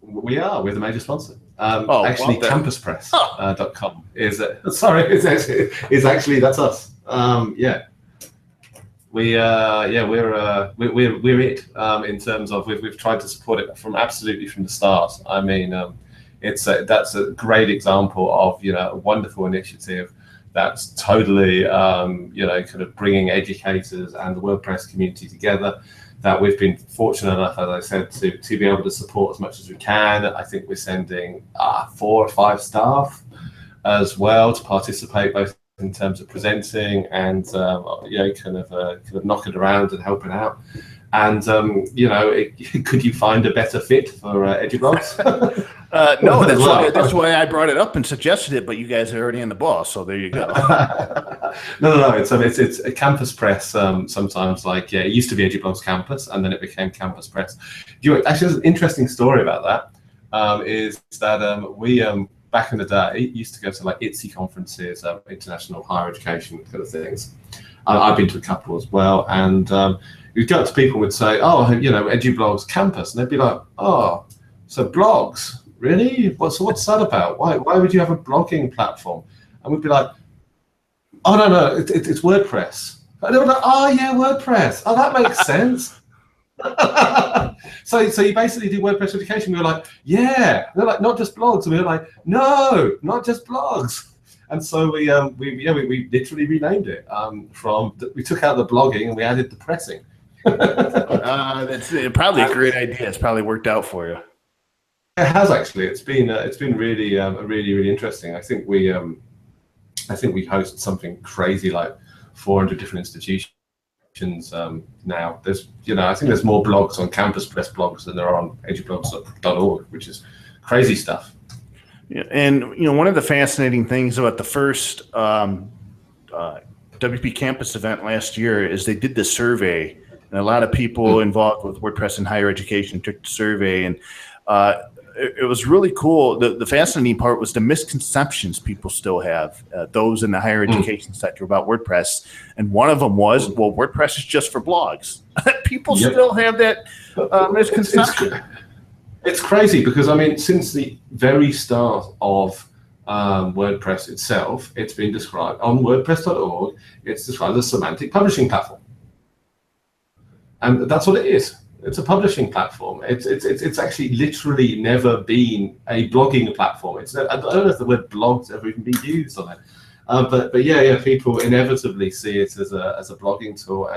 We're the major sponsor. CampusPress.com is actually that's us. We're it in terms of we've tried to support it from the start. I mean, that's a great example of a wonderful initiative that's totally kind of bringing educators and the WordPress community together. That we've been fortunate enough, as I said, to be able to support as much as we can. I think we're sending 4 or 5 staff as well to participate, both in terms of presenting and kind of knocking around and helping out. And could you find a better fit for EduBlogs? No, that's why I brought it up and suggested it. But you guys are already in the ball, so there you go. No. It's a Campus Press. Sometimes, it used to be EduBlogs Campus, and then it became Campus Press. Actually, there's an interesting story about that. Is that we back in the day used to go to ITSE conferences, international higher education kind of things. I've been to a couple as well, and you'd go up to people and would say, "Oh, EduBlogs Campus," and they'd be like, "Oh, so blogs, really? What's that about? Why would you have a blogging platform?" And we'd be like, "Oh no, it's WordPress." And they were like, "Oh yeah, WordPress. Oh, that makes sense." So you basically do WordPress education. We were like, "Yeah." And they're like, "Not just blogs." And we were like, "No, not just blogs." And so we literally renamed it. We took out the blogging and we added the pressing. That's probably a great idea. It's probably worked out for you. It has actually. It's been really really interesting. I think we host something crazy like 400 different institutions now. There's I think there's more blogs on Campus Press blogs than there are on edublogs.org, which is crazy stuff. Yeah, and one of the fascinating things about the first WP Campus event last year is they did this survey, and a lot of people involved with WordPress in higher education took the survey, and it was really cool. The fascinating part was the misconceptions people still have, those in the higher education sector, about WordPress, and one of them was, well, WordPress is just for blogs. People still have that misconception. It's crazy because, since the very start of WordPress itself, it's been described on WordPress.org, it's described as a semantic publishing platform. And that's what it is. It's a publishing platform. It's actually literally never been a blogging platform. I don't know if the word blogs ever even been used on it. But people inevitably see it as a blogging tool.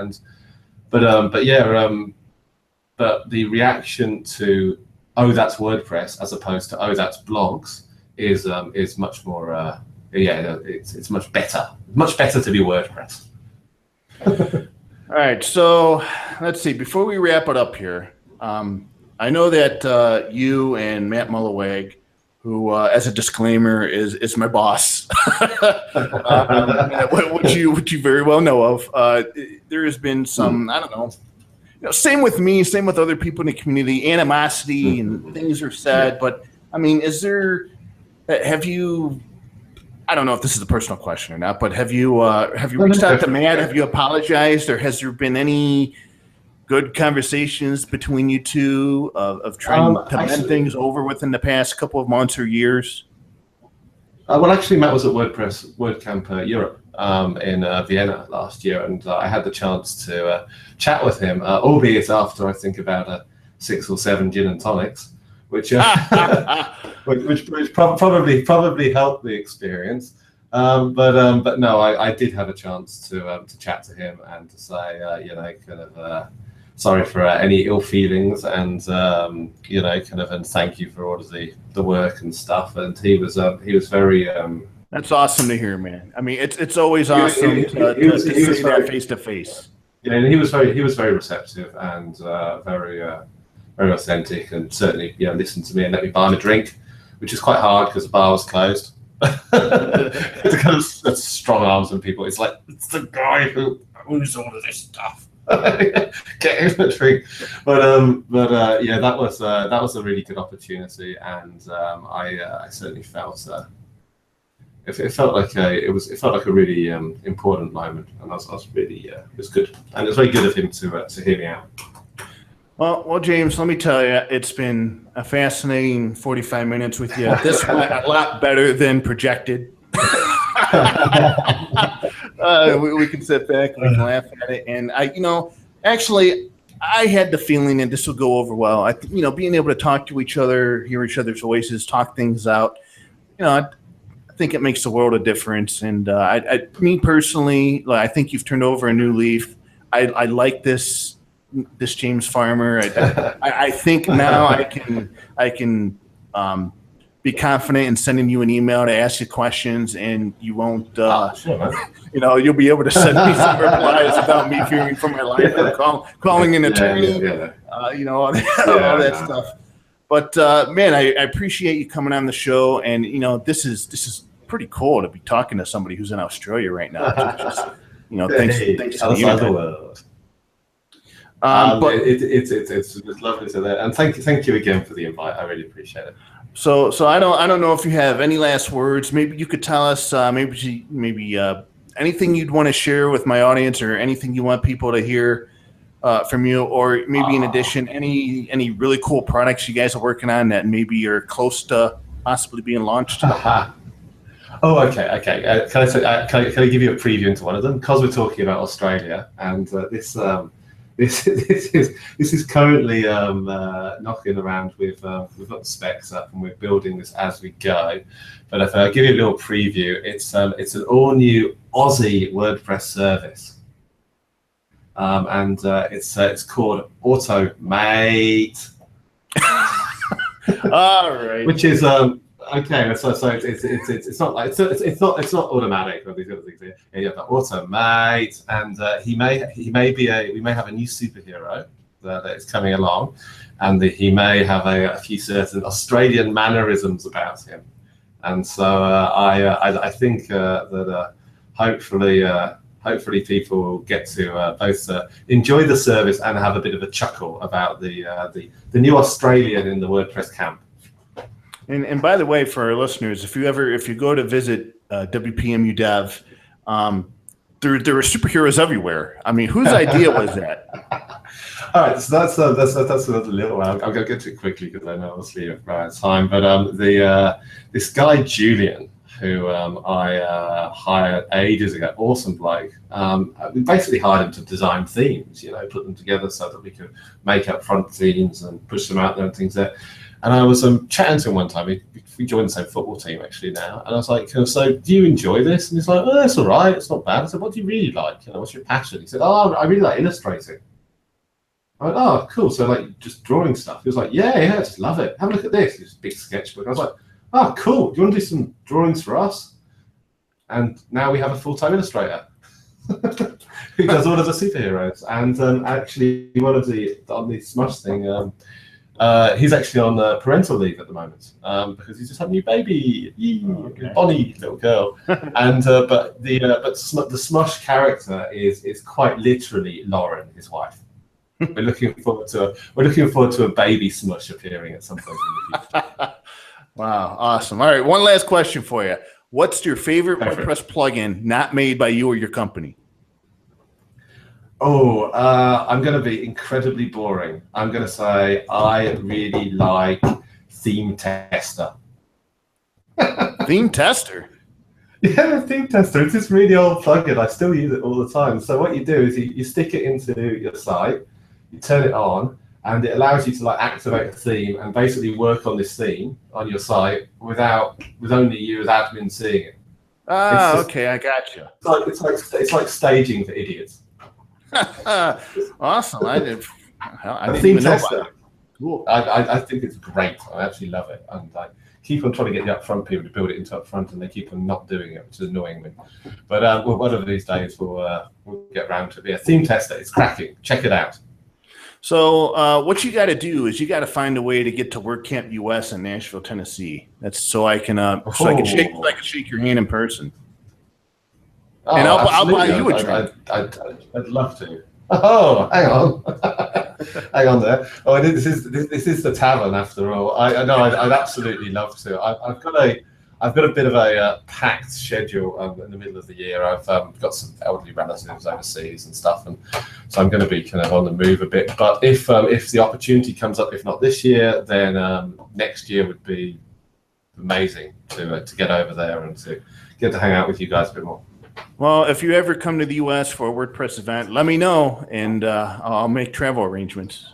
But the reaction to, "Oh, that's WordPress," as opposed to, "Oh, that's blogs," is much more. It's much better. Much better to be WordPress. All right, so let's see. Before we wrap it up here, I know that you and Matt Mullenweg, who, as a disclaimer, is my boss, which you very well know of. There has been some, I don't know. Same with me, same with other people in the community, animosity and things are said. But is there? Have you? I don't know if this is a personal question or not, but have you reached out to Matt? Have you apologized, or has there been any good conversations between you two of trying to mend things over within the past couple of months or years? Well, actually, Matt was at WordCamp Europe in Vienna last year, and I had the chance to chat with him, albeit after I think about 6 or 7 gin and tonics, which which probably helped the experience. But no, I did have a chance to chat to him and to say, kind of sorry for any ill feelings, and kind of, and thank you for all of the work and stuff. And he was very. That's awesome to hear, man. I mean, it's always awesome to see that face to face. Yeah, and he was very receptive and very authentic, and certainly listened to me and let me buy him a drink, which is quite hard because the bar was closed. It's kind of that's strong arms and people. It's like, it's the guy who owns all of this stuff. Get him a drink. But yeah, that was a really good opportunity, and I certainly felt it felt like a really important moment, and I was really it was good, and it was very good of him to hear me out. Well, James, let me tell you, it's been a fascinating 45 minutes with you. This went a lot better than projected. We can sit back, we can laugh at it, and actually, I had the feeling that this will go over well. Being able to talk to each other, hear each other's voices, talk things out, I think it makes the world a difference. And me personally, I think you've turned over a new leaf. I like this James Farmer. I think now I can be confident in sending you an email to ask you questions, and you won't. Sure, you'll be able to send me some replies without me fearing for my life or calling an attorney. All that stuff. But man, I appreciate you coming on the show, and this is pretty cool to be talking to somebody who's in Australia right now. Thanks to the world. But it's lovely to that, and thank you again for the invite. I really appreciate it. So I don't know if you have any last words. Maybe you could tell us maybe anything you'd want to share with my audience, or anything you want people to hear from you, or maybe in addition, any really cool products you guys are working on that maybe are close to possibly being launched. Oh, okay. Can I give you a preview into one of them? Because we're talking about Australia, and this is currently knocking around. We've got the specs up, and we're building this as we go. But if I give you a little preview, it's an all new Aussie WordPress service, and it's called Automate. All right. Which is okay. So it's not automatic or these other things here. Yeah, but Automate, and we may have a new superhero that is coming along, and he may have a few certain Australian mannerisms about him, and so I think that hopefully people will get to both enjoy the service and have a bit of a chuckle about the new Australian in the WordPress camp. And by the way, for our listeners, if you go to visit WPMU Dev, there are superheroes everywhere. I mean, whose idea was that? All right, so that's another little one. I'll go get to it quickly because I know obviously you're out of time. But this guy Julian, who I hired ages ago, awesome bloke. We basically hired him to design themes, put them together so that we could make up front themes and push them out there and things there. And I was chatting to him one time. We joined the same football team actually now, and I was like, "So, do you enjoy this?" And he's like, "Oh, it's all right. It's not bad." I said, "What do you really like? What's your passion?" He said, "Oh, I really like illustrating." I went, "Oh, cool. So, like, just drawing stuff?" He was like, "Yeah, I just love it. Have a look at this. It's a big sketchbook." I was like, "Oh, cool. Do you want to do some drawings for us?" And now we have a full-time illustrator who does all of the superheroes. And actually, one of on the Smush thing. He's actually on parental leave at the moment because he's just had a new baby, Bonnie, little girl, and but the Smush character is quite literally Lauren, his wife. We're looking forward to a baby Smush appearing at some point in the future. Wow, awesome! All right, one last question for you. What's your favorite Go for it. WordPress plugin not made by you or your company? Oh, I'm going to be incredibly boring. I'm going to say I really like Theme Tester. Theme Tester. Yeah, Theme Tester. It's this really old plugin. I still use it all the time. So what you do is you stick it into your site, you turn it on, and it allows you to like activate a theme and basically work on this theme on your site with only you as admin seeing it. Ah, just- okay, I got you. It's like staging for idiots. Awesome. I didn't Theme even know about Tester. it. Cool. I think it's great. I actually love it, and I keep on trying to get the upfront people to build it into upfront, and they keep on not doing it, which is annoying me. But well, one of these days we'll get around to it. Yeah, Theme Tester, it's cracking. Check it out. So what you got to do is you got to find a way to get to WordCamp US in Nashville, Tennessee. That's so I can shake your hand in person. Oh, And I'll buy absolutely. you a drink. I'd love to. Oh, hang on, hang on there. Oh, this is the tavern after all. I know. I'd absolutely love to. I've got a bit of a packed schedule in the middle of the year. I've got some elderly relatives overseas and stuff, and so I'm going to be kind of on the move a bit. But if the opportunity comes up, if not this year, then next year would be amazing to get over there and to get to hang out with you guys a bit more. Well, if you ever come to the US for a WordPress event, let me know, and I'll make travel arrangements.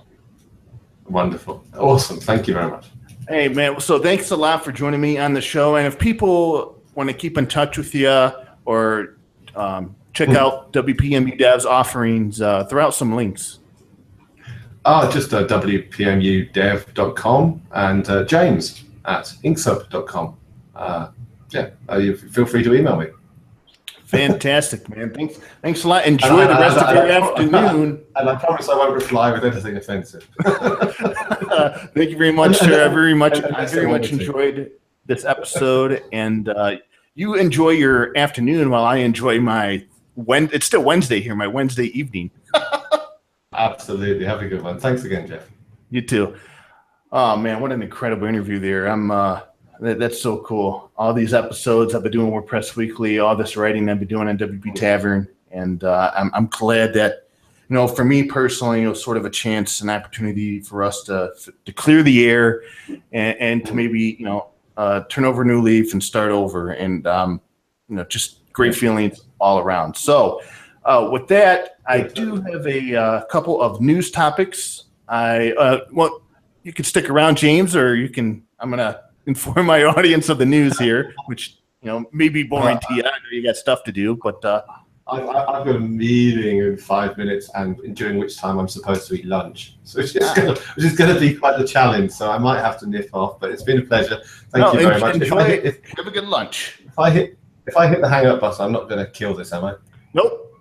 Wonderful, awesome. Thank you very much. Hey, man, so thanks a lot for joining me on the show. And if people want to keep in touch with you or check out WPMU Dev's offerings, throw out some links. Just wpmudev.com and James at inksub.com. You feel free to email me. Fantastic, man. Thanks a lot. Enjoy the rest of your afternoon. And I promise I won't reply with anything offensive. Thank you very much, sir. I very much Wonderful. enjoyed this episode. And you enjoy your afternoon while I enjoy it's still Wednesday here, my Wednesday evening. Absolutely. Have a good one. Thanks again, Jeff. You too. Oh, man, what an incredible interview there. That's so cool. All these episodes I've been doing WordPress Weekly, all this writing I've been doing on WP Tavern, and I'm glad that, for me personally, it was sort of a chance, an opportunity for us to clear the air and to maybe turn over a new leaf and start over, and just great feelings all around. So with that, I do have a couple of news topics. You can stick around, James, or I'm gonna inform my audience of the news here, which may be boring to you. I know you got stuff to do, but I've got a meeting in 5 minutes, and during which time I'm supposed to eat lunch. So which is going to be quite the challenge. So I might have to nip off. But it's been a pleasure. Thank you very much. Have a good lunch. If I hit the hang up button, I'm not going to kill this, am I? Nope.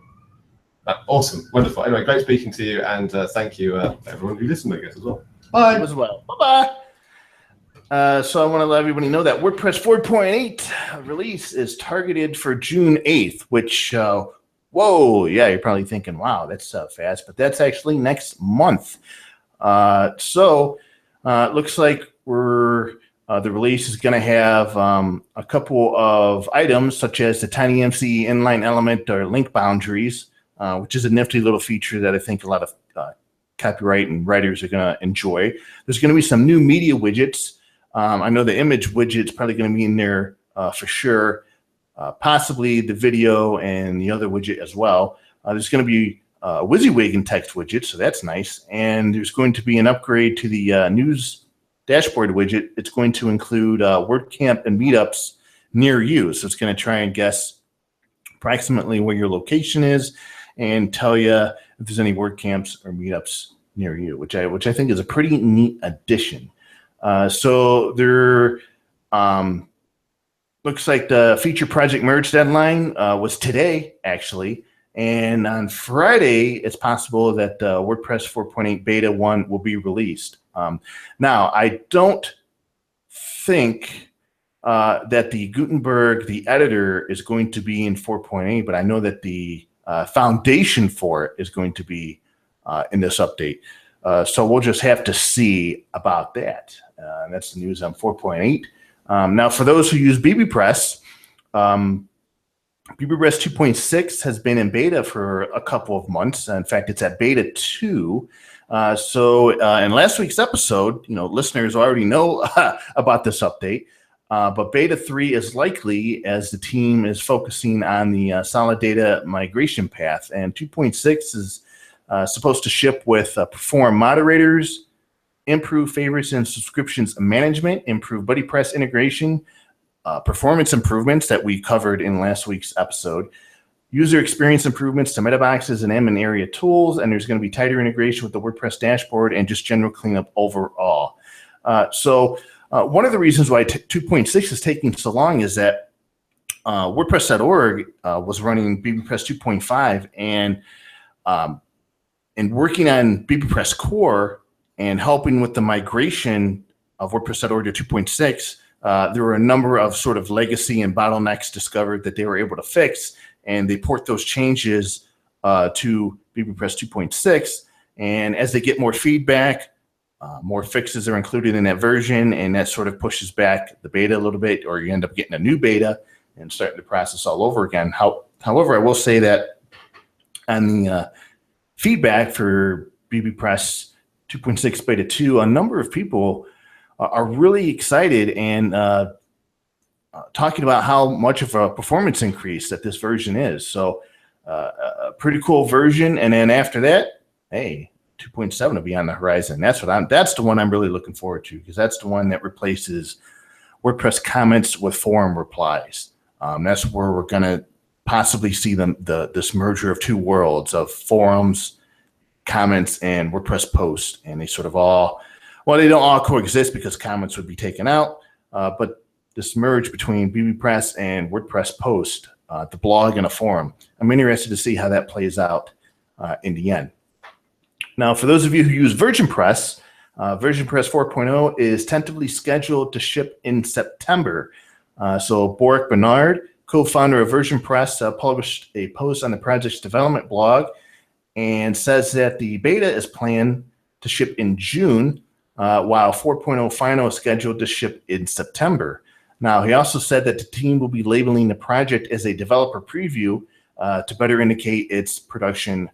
Awesome, wonderful. Anyway, great speaking to you, and thank you everyone who listened, I guess, as well. Bye. As well. Bye-bye. So I want to let everybody know that WordPress 4.8 release is targeted for June 8th, which, you're probably thinking, wow, that's fast, but that's actually next month. So it looks like the release is going to have a couple of items, such as the TinyMC inline element or link boundaries, which is a nifty little feature that I think a lot of copyright and writers are going to enjoy. There's going to be some new media widgets. I know the image widget's probably going to be in there for sure, possibly the video and the other widget as well. There's going to be a WYSIWYG and text widget, so that's nice. And there's going to be an upgrade to the news dashboard widget. It's going to include WordCamp and meetups near you. So it's going to try and guess approximately where your location is and tell you if there's any WordCamps or meetups near you, which I think is a pretty neat addition. So there looks like the feature project merge deadline was today, actually. And on Friday, it's possible that WordPress 4.8 Beta 1 will be released. Now, I don't think that the Gutenberg, the editor, is going to be in 4.8, but I know that the foundation for it is going to be in this update. So we'll just have to see about that. That's the news on 4.8. Now, for those who use bbPress, BBPress 2.6 has been in beta for a couple of months. In fact, it's at beta 2. So in last week's episode, listeners already know about this update. But beta 3 is likely as the team is focusing on the solid data migration path. And 2.6 is supposed to ship with Perform moderators, improve favorites and subscriptions management, improve BuddyPress integration, performance improvements that we covered in last week's episode, user experience improvements to meta boxes and admin area tools, and there's going to be tighter integration with the WordPress dashboard and just general cleanup overall. So one of the reasons why 2.6 is taking so long is that WordPress.org was running BBPress 2.5 and working on BBPress Core and helping with the migration of WordPress.org to 2.6. There were a number of sort of legacy and bottlenecks discovered that they were able to fix, and they port those changes to BBPress 2.6. And as they get more feedback, more fixes are included in that version, and that sort of pushes back the beta a little bit, or you end up getting a new beta and starting the process all over again. However, I will say that on the feedback for BBPress 2.6 beta 2, a number of people are really excited and talking about how much of a performance increase that this version is. So a pretty cool version. And then after that, hey, 2.7 will be on the horizon. That's the one I'm really looking forward to, because that's the one that replaces WordPress comments with forum replies. That's where we're going to possibly see this merger of two worlds of forums, comments, and WordPress posts. And they sort of they don't all coexist because comments would be taken out, but this merge between BBPress and WordPress post, the blog and a forum. I'm interested to see how that plays out in the end. Now, for those of you who use VersionPress, VersionPress 4.0 is tentatively scheduled to ship in September. So Boric Bernard, co-founder of VersionPress, published a post on the project's development blog and says that the beta is planned to ship in June, while 4.0 final is scheduled to ship in September. Now, he also said that the team will be labeling the project as a developer preview to better indicate its production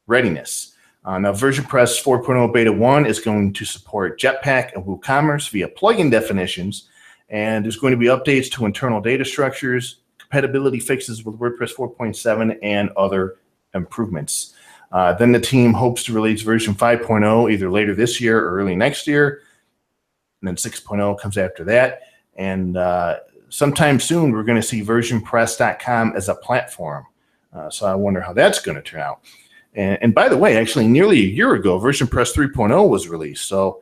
readiness. Now, VersionPress 4.0 Beta 1 is going to support Jetpack and WooCommerce via plugin definitions, and there's going to be updates to internal data structures, compatibility fixes with WordPress 4.7, and other improvements. Then the team hopes to release version 5.0 either later this year or early next year. And then 6.0 comes after that. And sometime soon, we're going to see versionpress.com as a platform. So I wonder how that's going to turn out. And by the way, actually, nearly a year ago, VersionPress 3.0 was released. So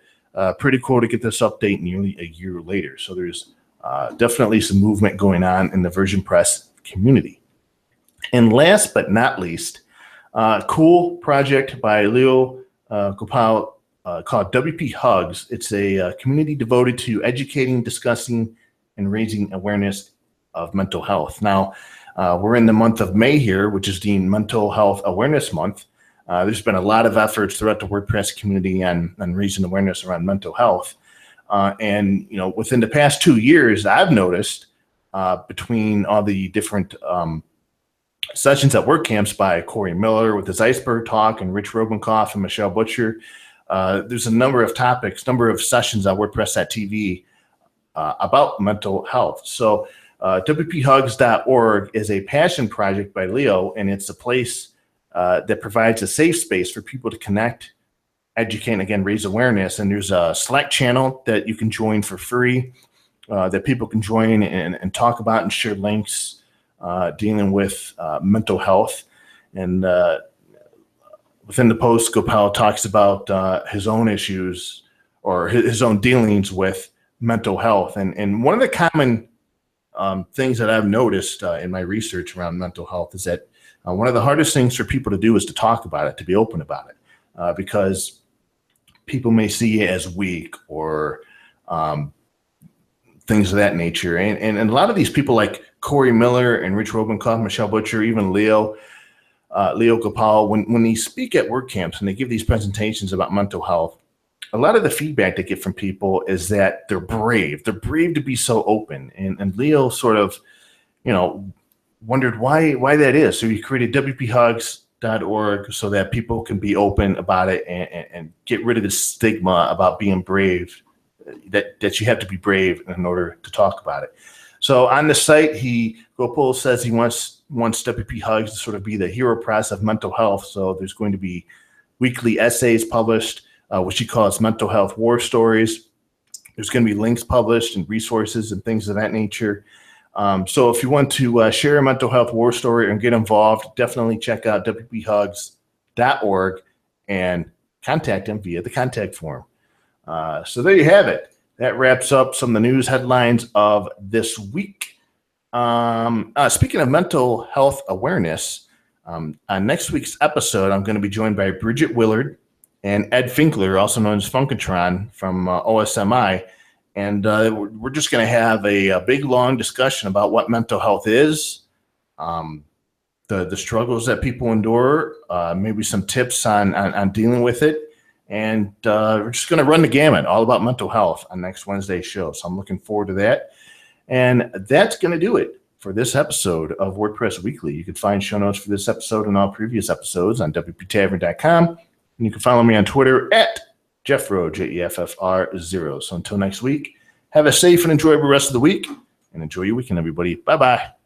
pretty cool to get this update nearly a year later. So there's definitely some movement going on in the VersionPress community. And last but not least, cool project by Leo Gopal called WP Hugs. It's a community devoted to educating, discussing, and raising awareness of mental health. Now, we're in the month of May here, which is the Mental Health Awareness Month. There's been a lot of efforts throughout the WordPress community on raising awareness around mental health. And within the past 2 years, I've noticed between all the different sessions at WordCamps by Corey Miller with his Iceberg Talk and Rich Robenkoff and Michelle Butcher, there's a number of topics, number of sessions on WordPress.tv about mental health. So WPHugs.org is a passion project by Leo, and it's a place that provides a safe space for people to connect, educate, and again, raise awareness. And there's a Slack channel that you can join for free that people can join and talk about and share links dealing with mental health. And within the post, Gopal talks about his own issues or his own dealings with mental health. And one of the common things that I've noticed in my research around mental health is that one of the hardest things for people to do is to talk about it, to be open about it, because people may see it as weak or things of that nature. And a lot of these people like Corey Miller and Rich Robenkoff, Michelle Butcher, even Leo Gopal, when they speak at WordCamps and they give these presentations about mental health, a lot of the feedback they get from people is that they're brave. They're brave to be so open. And Leo sort of wondered why that is. So he created WPHugs.org so that people can be open about it and get rid of the stigma about being brave, that you have to be brave in order to talk about it. So on the site, Gopal says he wants WP Hugs to sort of be the hero press of mental health. So there's going to be weekly essays published, which he calls mental health war stories. There's going to be links published and resources and things of that nature. So if you want to share a mental health war story and get involved, definitely check out WPHugs.org and contact him via the contact form. So there you have it. That wraps up some of the news headlines of this week. Speaking of mental health awareness, on next week's episode, I'm going to be joined by Bridget Willard and Ed Finkler, also known as Funkatron from OSMI. And we're just going to have a big, long discussion about what mental health is, the struggles that people endure, maybe some tips on dealing with it. And we're just going to run the gamut, all about mental health on next Wednesday's show. So I'm looking forward to that. And that's going to do it for this episode of WordPress Weekly. You can find show notes for this episode and all previous episodes on WPTavern.com. And you can follow me on Twitter at Jeffro, JEFFR0. So until next week, have a safe and enjoyable rest of the week, and enjoy your weekend, everybody. Bye-bye.